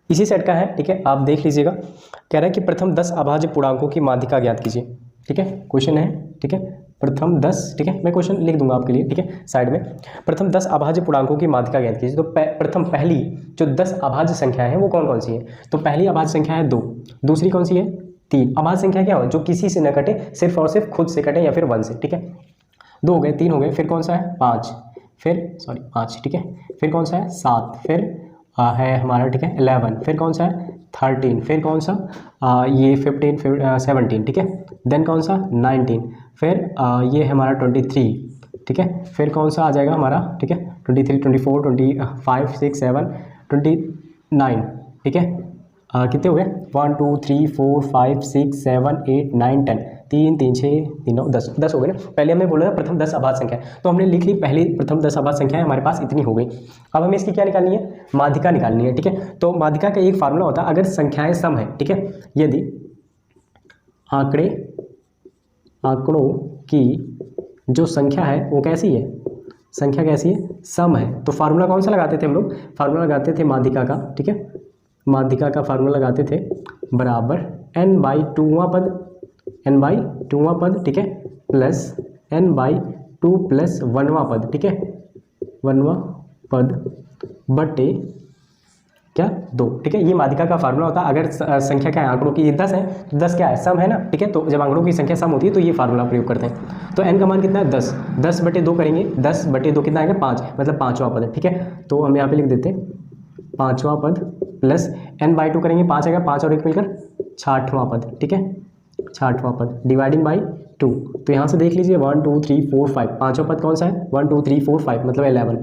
इसी सेट का है, ठीक है। आप देख लीजिएगा, कह रहा है कि प्रथम 10 अभाज्य पूर्णांकों की माध्यिका ज्ञात कीजिए, ठीक है। क्वेश्चन है, ठीक है, प्रथम 10, ठीक है, मैं क्वेश्चन लिख दूंगा आपके लिए, ठीक है, साइड में। प्रथम 10 अभाज्य पूर्णांकों की माध्यिका ज्ञात कीजिए। तो प्रथम पहली जो 10 अभाज्य संख्या है वो कौन कौन सी है? तो पहली अभाज्य संख्या है 2, दूसरी कौन सी है? 3। अभाज्य संख्या क्या हो? जो किसी से न कटे, सिर्फ और सिर्फ खुद से कटे या फिर 1 से, ठीक है। 2 हो गए, 3 हो गए, फिर कौन सा है? 5, फिर 5, ठीक है, फिर कौन सा है? 7, फिर है हमारा, ठीक है, 11, फिर कौन सा है? 13, फिर कौन सा? ये 15, फिर 17, ठीक है। देन कौन सा? 19, फिर ये है हमारा 23, ठीक है। फिर कौन सा आ जाएगा हमारा, ठीक है, 23, 24, 25, 6, 7, 29, ठीक है। कितने हो गए? 1 2 3 4 5 6 7 8 9 10, 3 3 6 3 9 10, 10 हो गए ना। पहले हमने बोला था प्रथम 10 अभाज्य संख्या, तो हमने लिख ली पहली प्रथम 10 अभाज्य संख्या है हमारे पास, इतनी हो गई। अब हमें इसकी क्या निकालनी है? माध्यिका निकालनी है, ठीक है। तो माध्यिका का एक फार्मूला होता है, अगर संख्याएं सम है, ठीक है, यदि आंकड़ों की जो संख्या है वो कैसी है? संख्या कैसी है? सम है। तो फार्मूला कौन सा लगाते थे हम लोग? फार्मूला लगाते थे माध्यिका का, ठीक है। माध्यिका का फार्मूला लगाते थे बराबर n/2वां पद, n/2वां पद, ठीक है, प्लस n/2 प्लस 1वां पद, ठीक है, 1वां पद बटे क्या? 2, ठीक है। ये माध्यिका का फार्मूला होता है। अगर संख्या क्या है? आंकड़ों की 10 है तो 10 क्या है? सम है ना, ठीक है। तो जब आंकड़ों की संख्या सम होती है तो ये फार्मूला प्रयोग करते हैं। तो n का मान कितना है? 10, 10 बटे 2 करेंगे, 10 बटे 2 कितना आएगा? 5, मतलब 5वां पद है, ठीक है। तो हम यहाँ पे लिख देते हैं 5वां पद प्लस n/2 करेंगे, 5 आएगा, 5 और 1 मिलकर 6वां पद, ठीक है, 6वां पद डिवाइडिंग बाई 2। तो यहाँ से देख लीजिए 1 2 3 4 5, 5वां पद कौन सा है? 1 2 3 4 5 मतलब 11,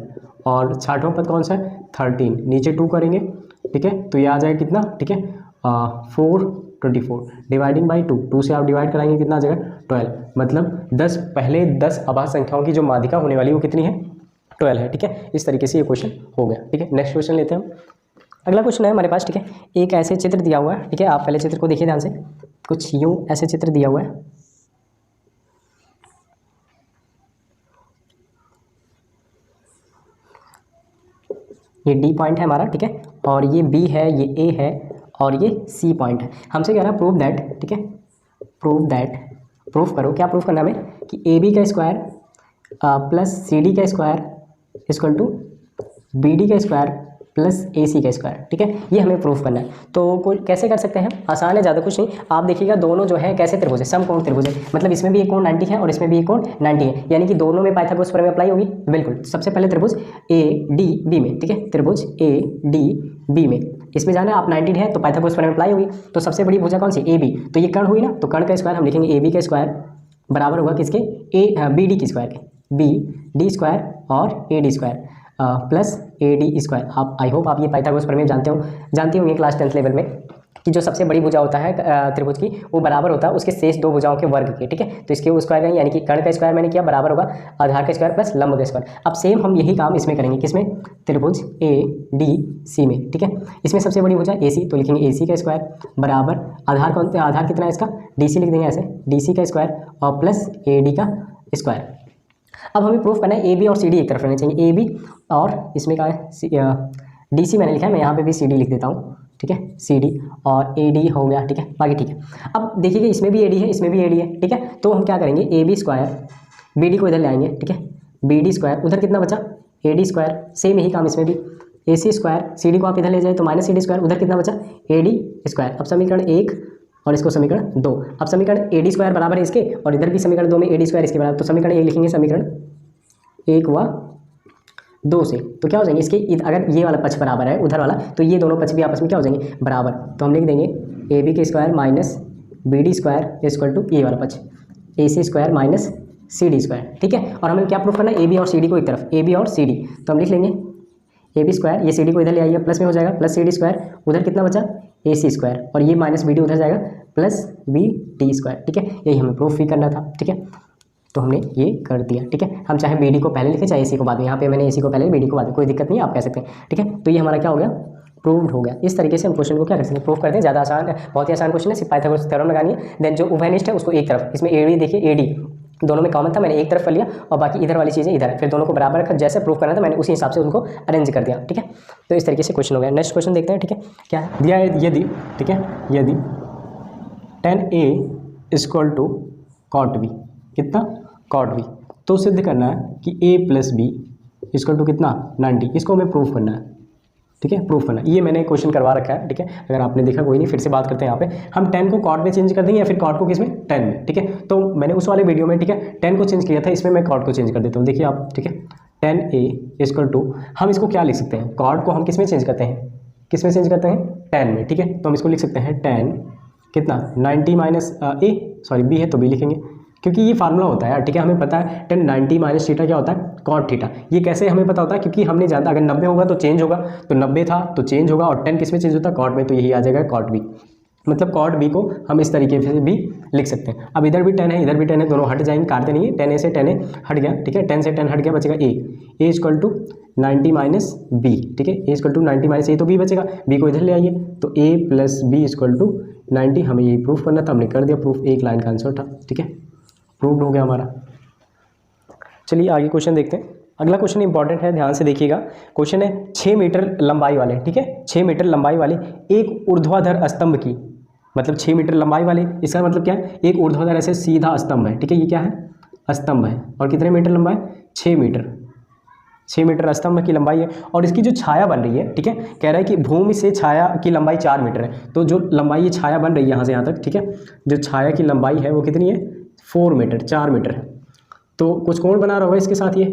और 6वां पद कौन सा है? 13। नीचे 2 करेंगे, ठीक है, तो ये आ जाएगा कितना, ठीक है, 4 24 डिवाइडिंग बाई 2, 2 से आप डिवाइड कराएंगे, कितना आ जाएगा? 12। मतलब 10 पहले 10 अभाज्य संख्याओं की जो माध्यिका होने वाली वो कितनी है? 12 है, ठीक है। इस तरीके से ये क्वेश्चन हो गया, ठीक है। नेक्स्ट क्वेश्चन लेते हैं हम। अगला क्वेश्चन है हमारे पास, ठीक है। एक ऐसे चित्र दिया हुआ है, ठीक है, आप पहले चित्र को देखिए ध्यान से। कुछ यूं ऐसे चित्र दिया हुआ है, ये डी पॉइंट है हमारा, ठीक है, और ये बी है, ये ए है, और ये सी पॉइंट है। हमसे कह रहा है प्रूव दैट, ठीक है, प्रूफ करो। क्या प्रूफ करना है हमें? कि ए बी का स्क्वायर प्लस सी डी का square equal to B D का स्क्वायर प्लस ए सी का स्क्वायर, ठीक है, ये हमें प्रूफ करना है। तो कोई कैसे कर सकते हैं? आसान है, ज़्यादा कुछ नहीं। आप देखिएगा दोनों जो है कैसे त्रिभुज है, समकोण त्रिभुज है, मतलब इसमें भी एक कोण 90 है और इसमें भी एक कोण 90 है, यानी कि दोनों में पाइथागोरस प्रमेय अप्लाई होगी। बिल्कुल, सबसे पहले त्रिभुज ए डी बी में, ठीक है, त्रिभुज ए डी बी में इसमें जाना है, आप 90 है तो पाइथागोरस प्रमेय अप्लाई होगी। तो सबसे बड़ी भुजा कौन सी? A B. तो ये कर्ण हुई ना, तो कर्ण का स्क्वायर हम लिखेंगे ए बी का स्क्वायर बराबर होगा किसके? बी डी की स्क्वायर के, बी डी स्क्वायर और A D square plus A D square. आप आई होप आप ये पाइथागोरस प्रमेय जानते होंगे क्लास 10th लेवल में, कि जो सबसे बड़ी भुजा होता है त्रिभुज की, वो बराबर होता है उसके शेष दो भुजाओं के वर्ग के, ठीक है। तो इसके स्क्वायर यानी कि कर्ण का स्क्वायर मैंने किया बराबर होगा आधार का स्क्वायर प्लस लंब का स्क्वायर। अब सेम हम यही काम इसमें करेंगे, किसमें? त्रिभुज ए डी सी में, ठीक है। इसमें सबसे बड़ी भुजा ए सी, तो लिखेंगे ए सी का स्क्वायर बराबर आधार कितना है इसका? डी सी लिख देंगे ऐसे, डी सी का स्क्वायर और प्लस ए डी का स्क्वायर। अब हमें प्रूफ करना है ए बी और सी डी एक तरफ रहने चाहिए, ए बी और इसमें क्या है? डी सी मैंने लिखा है, मैं यहाँ पे भी सी डी लिख देता हूँ, ठीक है, सी डी और ए डी हो गया, ठीक है, बाकी ठीक है। अब देखिएगा इसमें भी ए डी है, इसमें भी ए डी है, ठीक है। तो हम क्या करेंगे? A B square, B D को इधर ले आएंगे, ठीक है, बी डी स्क्वायर, उधर कितना बचा? ए डी स्क्वायर, सेम यही काम इसमें भी, ए सी स्क्वायर, सी डी को आप इधर ले जाए तो माइनस सी डी स्क्वायर, उधर कितना बचा? A D square. अब समीकरण 1 और इसको समीकरण 2। अब समीकरण ए डी स्क्वायर बराबर है इसके, और इधर भी समीकरण 2 में ए डी स्क्वायर इसके बराबर, तो समीकरण 1 लिखेंगे, समीकरण 1 व 2 से तो क्या हो जाएंगे इसके? अगर ये वाला पक्ष बराबर है उधर वाला, तो ये दोनों पक्ष भी आपस में क्या हो जाएंगे? बराबर। तो हम लिख देंगे ए बी के square minus B D square equal to ये वाला पक्ष A C square minus C D square, ठीक है। और हमें क्या प्रूफ करना है? ए बी और सी डी को एक तरफ, ए बी और सी डी, तो हम लिख लेंगे ए बी स्क्वायर, ये सी डी को इधर ले आइए, प्लस में हो जाएगा प्लस सी डी स्क्वायर, उधर कितना बचा? ए सी स्क्वायर, और ये माइनस बी डी उधर जाएगा प्लस बी डी स्क्वायर, ठीक है। यही हमें प्रूफ भी करना था, ठीक है, तो हमने ये कर दिया, ठीक है। हम चाहे बी डी को पहले लिखें चाहे ए सी को बाद में, यहाँ पे मैंने ए सी को पहले बी डी को बाद में, कोई दिक्कत नहीं है, आप कह सकते हैं, ठीक है। तो ये हमारा क्या हो गया? प्रूव्ड हो गया। इस तरीके से हम क्वेश्चन को क्या कर सकते हैं? प्रूव करते हैं। ज़्यादा आसान है, बहुत ही आसान क्वेश्चन है, सिर्फ पाइथागोरस थ्योरम लगानी है। देन जो उभयनिष्ठ है उसको एक तरफ, इसमें ए डी देखिए, ए डी दोनों में कॉमन था, मैंने एक तरफ कर लिया और बाकी इधर वाली चीज़ें इधर है, फिर दोनों को बराबर रखा, जैसे प्रूफ करना था मैंने उसी हिसाब से उनको अरेंज कर दिया। ठीक है, तो इस तरीके से क्वेश्चन हो गया। नेक्स्ट क्वेश्चन देखते हैं। ठीक है, क्या है दिया है, यदि, ठीक है, यदि tan A equal to cot B, कितना cot B, तो सिद्ध करना है कि A plus B equal to कितना 90, इसको हमें प्रूफ करना है। ठीक है, प्रूफ करना, ये मैंने क्वेश्चन करवा रखा है। ठीक है, अगर आपने देखा कोई नहीं, फिर से बात करते हैं। यहाँ पे हम tan को cot में चेंज कर देंगे या फिर cot को किस में, tan में। ठीक है, तो मैंने उस वाले वीडियो में, ठीक है, tan को चेंज किया था, इसमें मैं cot को चेंज कर देता हूँ। देखिए आप, ठीक है, tan A इक्वल टू, हम इसको क्या लिख सकते हैं, cot को हम किस में चेंज करते हैं, किस में चेंज करते हैं, tan में। ठीक है, तो हम इसको लिख सकते हैं tan कितना 90 माइनस ए, सॉरी b है तो b लिखेंगे, क्योंकि ये फार्मूला होता है यार। ठीक है, हमें पता है tan 90 माइनस थीटा क्या होता है, cot थीटा। ये कैसे हमें पता होता है, क्योंकि हमने जानता अगर 90 होगा तो चेंज होगा, तो 90 था तो चेंज होगा, और tan किस में चेंज होता है, cot में, तो यही आ जाएगा cot b। मतलब cot b को हम इस तरीके से भी लिख सकते हैं। अब इधर भी tan है, इधर भी tan है, दोनों हट जाएंगे, काटते नहीं है, tan a से tan a हट गया। ठीक है, tan से tan हट गया, बचेगा a equal to 90 minus B. ठीक है, a equal to 90 minus a, तो b बचेगा, b को इधर ले आइए, तो a plus B equal to 90। हमें यही प्रूफ करना था, हमने कर दिया प्रूफ, एक लाइन का आंसर था। ठीक है, प्रूव्ड हो गया हमारा। चलिए आगे क्वेश्चन देखते हैं। अगला क्वेश्चन इंपॉर्टेंट है, ध्यान से देखिएगा। क्वेश्चन है 6 मीटर लंबाई वाले, ठीक है, 6 मीटर लंबाई वाले एक ऊर्ध्वाधर स्तंभ की, मतलब 6 मीटर लंबाई वाले, इसका मतलब क्या है, एक ऊर्ध्वाधर ऐसे सीधा स्तंभ है। ठीक है, ये क्या है, स्तंभ है, और कितने मीटर लंबा है, 6 मीटर, 6 मीटर स्तंभ की लंबाई है, और इसकी जो छाया बन रही है, ठीक है, कह रहा है कि भूमि से छाया की लंबाई 4 मीटर है। तो जो लंबाई ये छाया बन रही है यहाँ से यहाँ तक, ठीक है, जो छाया की लंबाई है वो कितनी है, 4 मीटर, 4 मीटर है। तो कुछ कोण बना रहा होगा इसके साथ ये,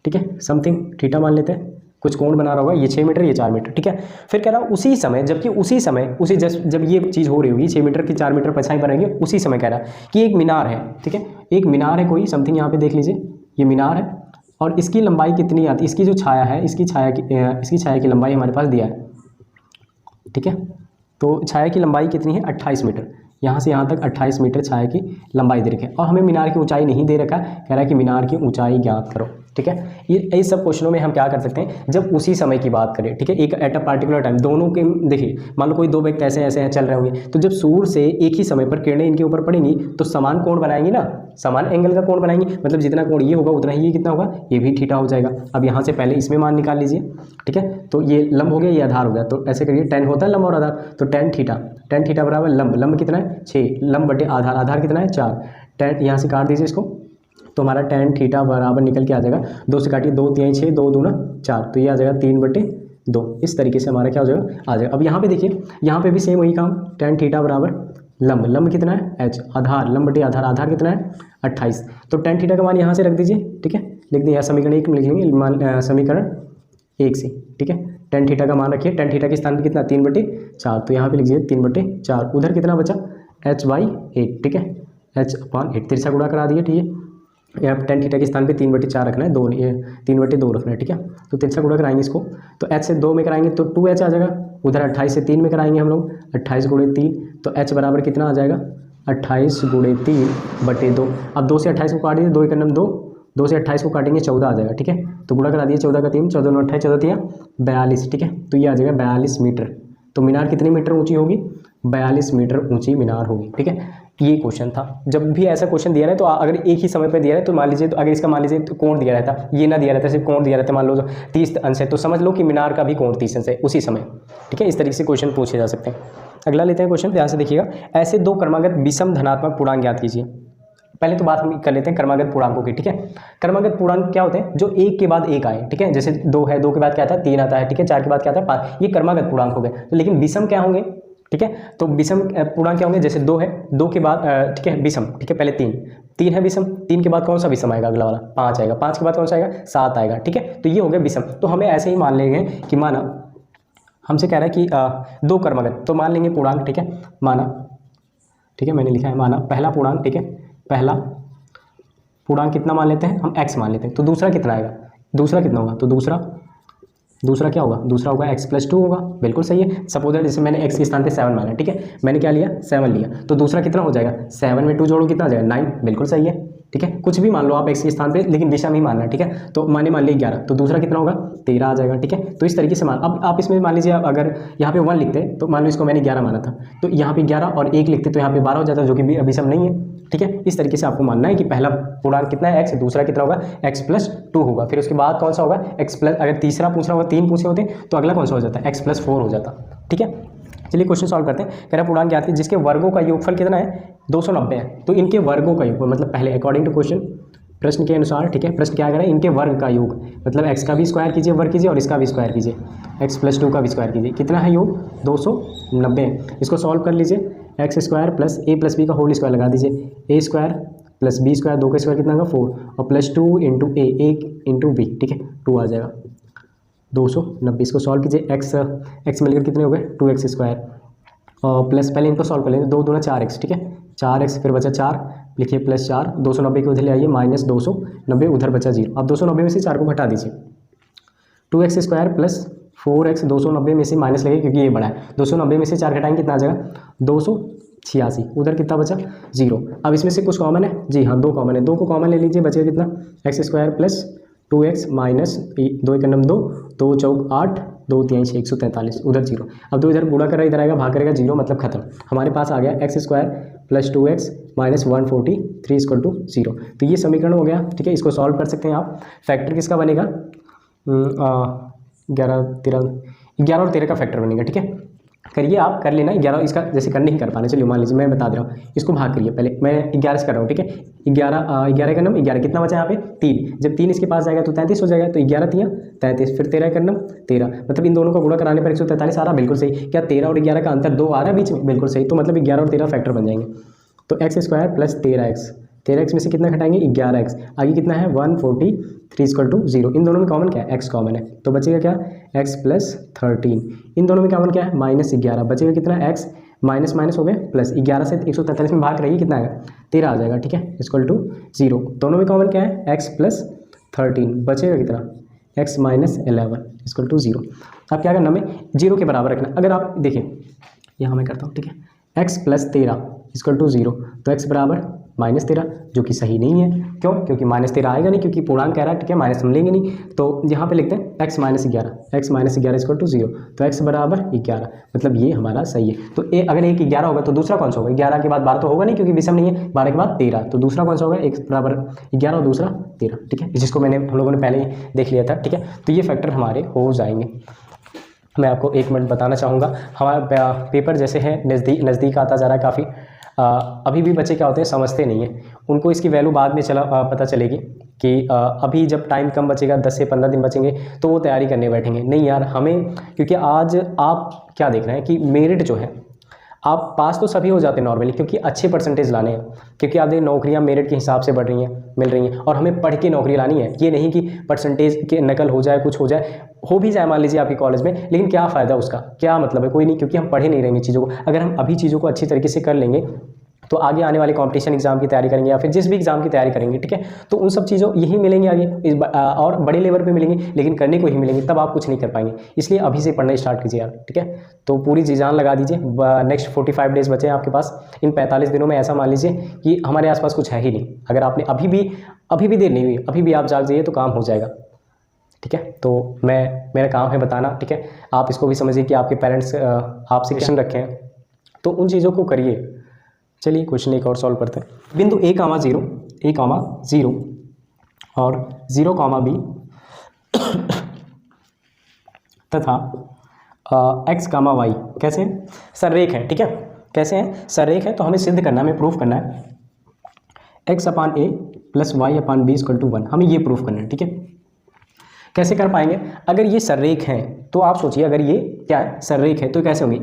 ठीक है, समथिंग थीटा मान लेते हैं, कुछ कोण बना रहा होगा, ये 6 मीटर, ये 4 मीटर। ठीक है, फिर कह रहा उसी समय, जबकि उसी समय, उसी जब ये चीज़ हो रही होगी, 6 मीटर की 4 मीटर परछाई बनेगी, उसी समय कह रहा कि एक मीनार है। ठीक है, एक मीनार है कोई समथिंग, यहाँ पे देख लीजिए, ये मीनार है, और इसकी लंबाई कितनी आती है, इसकी जो छाया है, इसकी छाया की लंबाई हमारे पास दिया है। ठीक है, तो छाया की लंबाई कितनी है, 28 मीटर, यहाँ से यहाँ तक 28 मीटर छाया की लंबाई दे रखी है, और हमें मीनार की ऊंचाई नहीं दे रखा है, कह रहा है कि मीनार की ऊंचाई ज्ञात करो। ठीक है, ये सब क्वेश्चनों में हम क्या कर सकते हैं, जब उसी समय की बात करें, ठीक है, एक एट अ पार्टिकुलर टाइम, दोनों के, देखिए मान लो कोई दो व्यक्ति ऐसे ऐसे चल रहे होंगे, तो जब सूर्य से एक ही समय पर किरणें इनके ऊपर पड़ेंगी तो समान कोण बनाएंगी ना, समान एंगल का कोण बनाएंगी, मतलब जितना कोण ये होगा उतना ही ये कितना होगा, ये भी थीटा हो जाएगा। अब यहाँ से पहले इसमें मान निकाल लीजिए। ठीक है, तो ये लंब हो गया, ये आधार हो गया, तो ऐसे करिए, tan होता है लंब और आधार, तो tan थीटा बराबर लंब, लंब कितना है 6, लंब बटे आधार, आधार कितना है 4, tan यहाँ से काट दीजिए इसको, तो हमारा tan थीटा बराबर निकल के आ जाएगा, 2 से काटिए, 2 3 6, 2 दूना 4, तो ये आ जाएगा 3/2। इस तरीके से हमारा क्या हो जाएगा, आ जाएगा। अब यहाँ पे देखिए, यहाँ पे भी सेम वही काम, tan थीटा बराबर लंब, लंब कितना है h, आधार, लंब बटे आधार, आधार कितना है 28, तो tan थीटा का मान यहाँ से रख दीजिए। ठीक है, लिख दिया, समीकरण 1 में लिखेंगे, समीकरण 1 से। ठीक है, tan थीटा का मान रखिए, tan थीटा के स्थान पे कितना 3/4, तो यहाँ पे लीजिए 3/4, उधर कितना बचा h/8। ठीक है, h/8, तिरछा गुणा करा दिए। ठीक है, यहाँ tan थीटा के स्थान पे 3/4 रखना है, 3/2 रखना है। ठीक है, तो तिरछा गुणा कराएंगे इसको, तो h से 2 में कराएंगे तो 2h आ जाएगा, उधर 28 से 3 में कराएंगे हम लोग, 28 × 3, तो h बराबर कितना आ जाएगा 28 × 3/2। अब 2 से 28 को काट दीजिए, 2 × 2, 2 से 28 को काटेंगे 14 आ जाएगा। ठीक है, तो गुणा करा दिए, 14 का 3, 14 × 28, 14 42। ठीक है, तो ये आ जाएगा 42 मीटर। तो मीनार कितनी मीटर ऊंची होगी, 42 मीटर ऊंची मीनार होगी। ठीक है, ये क्वेश्चन था। जब भी ऐसा क्वेश्चन दिया रहे तो अगर एक ही समय पे दिया रहे तो मान लीजिए, तो अगर इसका मान लीजिए तो कोण दिया रहता, ये ना दिया रहता, सिर्फ कोण दिया रहता, मान लो 30 अंश है, तो समझ लो कि मीनार का भी कोण 30 अंश है उसी समय। ठीक है, इस तरीके से क्वेश्चन पूछे जा सकते हैं। अगला लेते हैं क्वेश्चन, ध्यान से देखिएगा। ऐसे दो क्रमागत विषम धनात्मक पूर्णांक ज्ञात कीजिए। पहले तो बात हम कर लेते हैं क्रमागत पूर्णांकों की। ठीक है, क्रमागत पूर्णांक क्या होते हैं, जो एक के बाद एक आए। ठीक है, जैसे 2 है, 2 के बाद क्या आता है 3 आता है। ठीक है, 4 के बाद क्या आता है 5, ये क्रमागत पूर्णांक हो गए। तो लेकिन विषम क्या होंगे, ठीक है, तो विषम पूर्णांक क्या होंगे, जैसे 2 है, 2 के बाद ठीक है विषम, ठीक है, पहले 3 है विषम, 3 के बाद कौन सा विषम आएगा, अगला वाला 5 आएगा, 5 के बाद कौन सा आएगा 7 आएगा। ठीक है, तो ये हो गया विषम। तो हमें ऐसे ही मान लेंगे कि माना हमसे कह रहा है कि 2 क्रमागत, तो मान लेंगे पूर्णांक। ठीक है, माना, ठीक है, मैंने लिखा है माना पहला पूर्णांक। ठीक है, पहला पूर्णांक कितना मान लेते हैं हम, x मान लेते हैं। तो दूसरा कितना आएगा, दूसरा कितना होगा, तो दूसरा क्या होगा, दूसरा होगा x+2 होगा। बिल्कुल सही है। सपोज जैसे मैंने x के स्थान पे 7 माना। ठीक है, मैंने क्या लिया 7 लिया, तो दूसरा कितना हो जाएगा, 7 में 2 जोड़ो कितना आ जाएगा 9। बिल्कुल सही है। ठीक है, कुछ भी मान लो आप x के स्थान पे, लेकिन दिशा में ही मानना है। ठीक है, तो मैंने मान लिया 11, तो दूसरा कितना होगा 13 आ जाएगा। ठीक है, तो इस तरीके से मान, अब आप इसमें मान लीजिए अगर यहाँ पे 1 लिखते तो मान लो इसको मैंने 11 माना था, तो यहाँ पे 11 और 1 लिखते तो यहाँ पे 12 हो जाता, जो कि अभिसम नहीं है। ठीक है, इस तरीके से आपको मानना है कि पहला पूर्णांक कितना है x, दूसरा कितना होगा x+2 होगा, फिर उसके बाद कौन सा होगा x+, अगर तीसरा पूछना होगा, 3 पूछे होते तो अगला कौन सा हो जाता है x+4 हो जाता। ठीक है, चलिए क्वेश्चन सॉल्व करते हैं। कह रहा पूर्णांक ज्ञात है जिसके वर्गों का योगफल कितना है 290 है, तो इनके वर्गों का योगफल मतलब पहले अकॉर्डिंग टू क्वेश्चन, प्रश्न के अनुसार। ठीक है, प्रश्न क्या कह रहा है, इनके वर्ग का योग मतलब x का भी स्क्वायर कीजिए, वर्ग कीजिए, और इसका भी स्क्वायर कीजिए, x+2 का भी स्क्वायर कीजिए। कितना है योग 290। इसको सॉल्व कर लीजिए, x² प्लस a+b का होल स्क्वायर लगा दीजिए, a² प्लस b स्क्वायर, 2 का स्क्वायर कितना होगा 4, और +2 इंटू a, 1 इंटू b। ठीक है, 2 आ जाएगा 290। इसको सॉल्व कीजिए, x मिलकर कितने हो गए 2x², और प्लस पहले इनको सॉल्व कर लेंगे, 2 दूना 4x। ठीक है, 4x फिर बचा 4, लिखिए +4, 290 के उधर ले आइए, -290, उधर बचा 0। अब 290 में से 4 को हटा दीजिए, 2x² प्लस 4x 290 में से माइनस लगे क्योंकि ये बड़ा है, 290 में से 4 घटाएंगे कितना आ जाएगा 286, उधर कितना बचा 0। अब इसमें से कुछ कॉमन है, जी हाँ 2 कॉमन है, 2 को कॉमन ले लीजिए, बचेगा कितना x² प्लस 2x माइनस 2 × 2 2 चौक 8 2 3 6 143, उधर 0। अब 2 इधर गुणा कर रहा, इधर आएगा भाग करेगा 0, मतलब खत्म। हमारे पास आ गया x² plus 2x minus 143 equal to 0। तो ये समीकरण हो गया। ठीक है, इसको सॉल्व कर सकते हैं आप। फैक्टर किसका बनेगा 11 और 13 का फैक्टर बनेगा। ठीक है, करिए आप, कर लेना। 11 इसका जैसे कर नहीं कर पाने, चलिए मान लीजिए मैं बता दे रहा हूँ, इसको भाग करिए पहले, मैं 11 से कर रहा हूँ। ठीक है, 11 का नम 11 कितना बचा यहाँ पे 3, जब 3 इसके पास जाएगा तो 33 हो जाएगा, तो 11 3 33, फिर 13 का नम 13, मतलब इन दोनों का गुणा कराने पर 143 आ रहा, बिल्कुल सही। क्या 13 और 11 का अंतर 2 आ रहा है बीच में, बिल्कुल सही। तो मतलब 11 और 13 फैक्टर बन जाएंगे, तो x² प्लस 13x में से कितना घटाएंगे 11x, आगे कितना है 143 इक्वल टू 0। इन दोनों में कॉमन क्या है x कॉमन है, तो बचेगा क्या x प्लस 13। इन दोनों में कॉमन क्या है -11, बचेगा कितना x माइनस माइनस हो गए प्लस, 11 से 143 में भाग रही है कितना आएगा 13 आ जाएगा। ठीक है, इक्वल टू 0। दोनों में कॉमन क्या है x प्लस 13, बचेगा कितना x माइनस 11 इक्वल टू 0। अब क्या करना हमें 0 के बराबर रखना। अगर आप देखें यहाँ मैं करता हूँ, ठीक है, x प्लस 13 इक्वल टू 0, तो x बराबर -13, जो कि सही नहीं है। क्यों, क्योंकि -13 आएगा नहीं, क्योंकि पूर्णांक कह रहा है। ठीक है, माइनस हम लेंगे नहीं, तो यहाँ पे लिखते हैं x माइनस 11 इक्वल टू 0, तो x बराबर 11, मतलब ये हमारा सही है। तो अगर एक 11 होगा तो दूसरा कौन सा होगा, 11 के बाद 12 तो होगा नहीं क्योंकि विषम नहीं है, 12 के बाद 13, तो दूसरा कौन सा होगा x बराबर 11 और दूसरा 13। ठीक है, जिसको हम लोगों ने पहले ही देख लिया था। ठीक है, तो ये फैक्टर हमारे हो जाएंगे। मैं आपको 1 मिनट बताना चाहूँगा, हमारा पेपर जैसे है नज़दीक आता जा रहा है काफ़ी। अभी भी बच्चे क्या होते हैं समझते नहीं हैं, उनको इसकी वैल्यू बाद में पता चलेगी कि अभी जब टाइम कम बचेगा, 10 से 15 दिन बचेंगे, तो वो तैयारी करने बैठेंगे। नहीं यार, हमें, क्योंकि आज आप क्या देख रहे हैं कि मेरिट जो है, आप पास तो सभी हो जाते हैं नॉर्मली, क्योंकि अच्छे परसेंटेज लाने हैं, क्योंकि आप देखिए नौकरियां मेरिट के हिसाब से बढ़ रही हैं, मिल रही हैं, और हमें पढ़ के नौकरी लानी है। ये नहीं कि परसेंटेज के नकल हो जाए, कुछ हो जाए, हो भी जाए मान लीजिए आपके कॉलेज में, लेकिन क्या फ़ायदा उसका, क्या मतलब है, कोई नहीं, क्योंकि हम पढ़े नहीं रहेंगे चीज़ों को। अगर हम अभी चीज़ों को अच्छी तरीके से कर लेंगे तो आगे आने वाले कंपटीशन एग्जाम की तैयारी करेंगे या फिर जिस भी एग्जाम की तैयारी करेंगे, ठीक है, तो उन सब चीज़ों यही मिलेंगे आगे और बड़े लेवल पे मिलेंगे, लेकिन करने को ही मिलेंगे, तब आप कुछ नहीं कर पाएंगे। इसलिए अभी से पढ़ना स्टार्ट कीजिए यार। ठीक है, तो पूरी जी जान लगा दीजिए। नेक्स्ट 45 डेज बचे हैं आपके पास। इन 45 दिनों में ऐसा मान लीजिए कि हमारे आसपास कुछ है ही नहीं। अगर आपने अभी भी देर नहीं हुई, अभी भी आप जाग जाइए तो काम हो जाएगा। ठीक है, तो मेरा काम है बताना। ठीक है, आप इसको भी समझिए कि आपके पेरेंट्स आपसे क्वेश्चन रखे हैं, तो उन चीज़ों को करिए। चलिए क्वेश्चन एक और सॉल्व करते हैं। बिंदु a, 0 और 0, b तथा x, y कैसे हैं, सररेख हैं। ठीक है, कैसे हैं, सररेख है, तो हमें सिद्ध करना है, हमें प्रूफ करना है x/a प्लस y/b = 1, हमें ये प्रूफ करना है। ठीक है, कैसे कर पाएंगे, अगर ये सररेख हैं तो आप सोचिए, अगर ये क्या है सररेख है तो कैसे होंगे,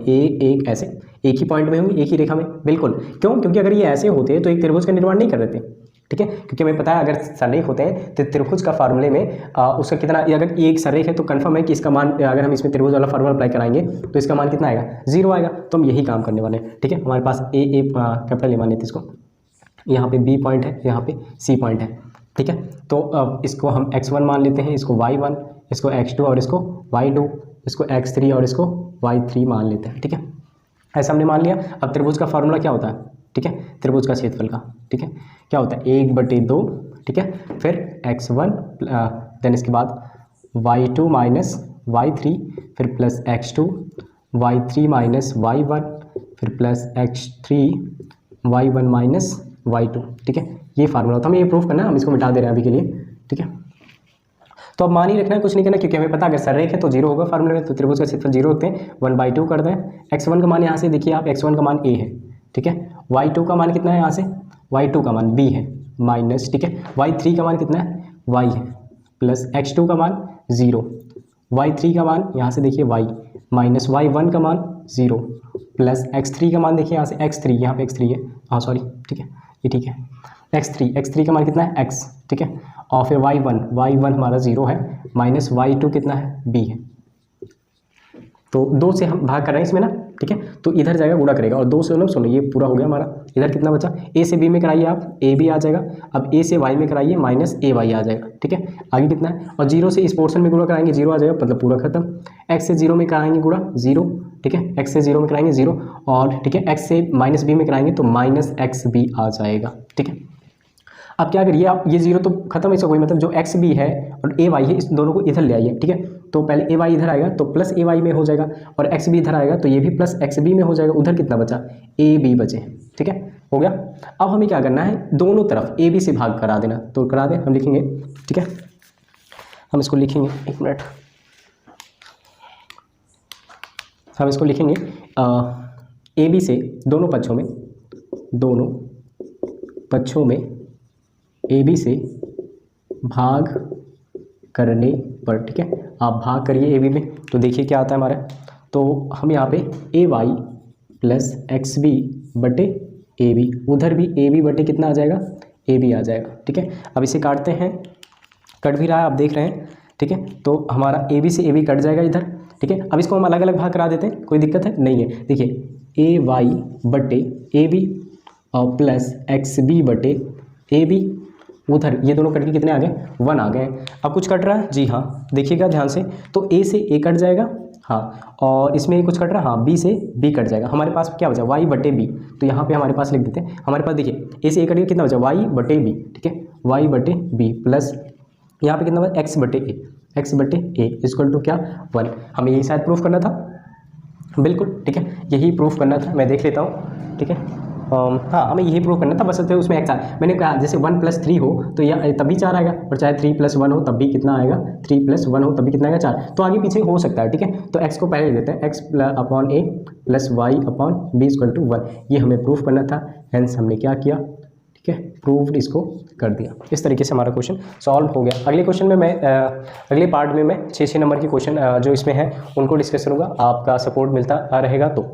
एक ऐसे एक ही पॉइंट में होंगे, एक ही रेखा में, बिल्कुल। क्यों, क्योंकि अगर ये ऐसे होते तो एक त्रिभुज का निर्माण नहीं कर रहे थे। ठीक है, क्योंकि हमें पता है अगर सररेख होते हैं तो त्रिभुज का फार्मूले में उसका कितना, अगर ये एक सररेख है तो कंफर्म है कि इसका मान, अगर हम इसमें त्रिभुज वाला फार्मूला अप्लाई कराएंगे तो इसका मान कितना आएगा 0 आएगा। तो हम यही काम करने वाले हैं। ठीक है, हमारे पास कैपिटल ए मान लेते इसको, यहाँ पे B पॉइंट है, यहाँ पे C पॉइंट है। ठीक है, तो अब इसको हम x1 मान लेते हैं, इसको y1, इसको x2 और इसको y2, इसको x3 और इसको y3 मान लेते हैं। ठीक है, ऐसा हमने मान लिया। अब त्रिभुज का फार्मूला क्या होता है, ठीक है, त्रिभुज का क्षेत्रफल का। ठीक है, क्या होता है 1/2, ठीक है, फिर x1 देन इसके बाद y2 माइनस y3, फिर plus x2 y3 minus y1, फिर plus x3 y1 minus y2। ठीक है, ये फार्मूला होता है, हमें ये प्रूफ करना है, हम इसको मिटा दे रहे हैं अभी के लिए। ठीक है, तो अब मान ही रखना है, कुछ नहीं करना, क्योंकि हमें पता अगर सररेख है तो 0 होगा फार्मूले में, तो त्रिभुज का क्षेत्रफल 0 होते हैं। 1/2 कर दें, x1 का मान यहाँ से देखिए आप, x1 का मान a है। ठीक है, y2 का मान कितना है यहाँ से, y2 का मान b है माइनस, ठीक है, y3 का मान कितना है, y है, प्लस x2 का मान 0, y3 का मान यहाँ से देखिए y माइनस y1 का मान 0, प्लस x3 का मान देखिए यहाँ से x3, यहाँ पे x3 है, हाँ सॉरी, ठीक है ये ठीक है, x3 का मान कितना है x, ठीक है, और फिर y1 हमारा 0 है, माइनस y2 कितना है b है। तो 2 से हम भाग कर रहे हैं इसमें ना, ठीक है, तो इधर जाएगा गुणा करेगा, और 2 से मतलब सुनो ये पूरा हो गया हमारा। इधर कितना बचा, a से b में कराइए आप, a b आ जाएगा, अब a से y में कराइए माइनस ay आ जाएगा। ठीक है, आगे कितना है, और 0 से इस पोर्शन में गुणा कराएंगे 0 आ जाएगा, मतलब पूरा खत्म। x से 0 में कराएंगे गुणा 0, ठीक है, x से 0 में कराएंगे 0, और ठीक है x से माइनस b में कराएंगे तो माइनस xb आ जाएगा। ठीक है, अब क्या करिए आप, ये 0 तो खत्म, इसका कोई मतलब, जो एक्स बी है और ए वाई है इस दोनों को इधर ले आइए। ठीक है, तो पहले ए वाई इधर आएगा तो प्लस ए वाई में हो जाएगा, और एक्स बी इधर आएगा तो ये भी प्लस एक्स बी में हो जाएगा। उधर कितना बचा, ए बी बचे। ठीक है, हो गया। अब हमें क्या करना है, दोनों तरफ ए बी से भाग करा देना, तो करा दें, हम लिखेंगे। ठीक है, हम इसको लिखेंगे, एक मिनट, हम इसको लिखेंगे ए बी से दोनों पक्षों में ए बी से भाग करने पर, ठीक है, आप भाग करिए ए बी में, तो देखिए क्या आता है हमारा। तो हम यहाँ पे ए वाई प्लस एक्स बी बटे ए बी, उधर भी ए बी बटे कितना आ जाएगा, ए बी आ जाएगा। ठीक है, अब इसे काटते हैं, कट भी रहा है, आप देख रहे हैं। ठीक है, तो हमारा ए बी से ए बी कट जाएगा इधर। ठीक है, अब इसको हम अलग अलग भाग करा देते हैं, कोई दिक्कत है नहीं है। देखिए ए वाई बटे ए बी और प्लस एक्स बी बटे ए बी, उधर ये दोनों कट के कितने आ गए, 1 आ गए। अब कुछ कट रहा है, जी हाँ देखिएगा ध्यान से, तो ए से ए कट जाएगा, हाँ, और इसमें कुछ कट रहा है, हाँ, बी से बी कट जाएगा। हमारे पास क्या बचा, वाई बटे बी, तो यहाँ पे हमारे पास लिख देते हैं, हमारे पास देखिए ए से ए कट गया, कितना बचा, वाई बटे बी। ठीक है, वाई बटे बी प्लस यहाँ पे कितना बचा, एक्स बटे ए इक्वल टू क्या, 1। हमें यही शायद प्रूफ करना था, बिल्कुल ठीक है, यही प्रूफ करना था। मैं देख लेता हूँ, ठीक है, हाँ हमें यही प्रूव करना था, बस उसमें एक्स मैंने कहा जैसे 1 + 3 हो तो यह तभी 4 आएगा, और चाहे 3 + 1 हो तब भी कितना आएगा, 3 + 1 हो तब भी कितना आएगा, 4। तो आगे पीछे हो सकता है। ठीक है, तो x को पहले देते हैं, x upon a plus Y upon B equal to 1, ये हमें प्रूफ करना था, हेंस हमने क्या किया, ठीक है, प्रूव्ड इसको कर दिया। इस तरीके से हमारा क्वेश्चन सॉल्व हो गया। अगले क्वेश्चन में मैं अगले पार्ट में मैं 6 नंबर के क्वेश्चन जो इसमें हैं उनको डिस्कस करूँगा, आपका सपोर्ट मिलता रहेगा तो।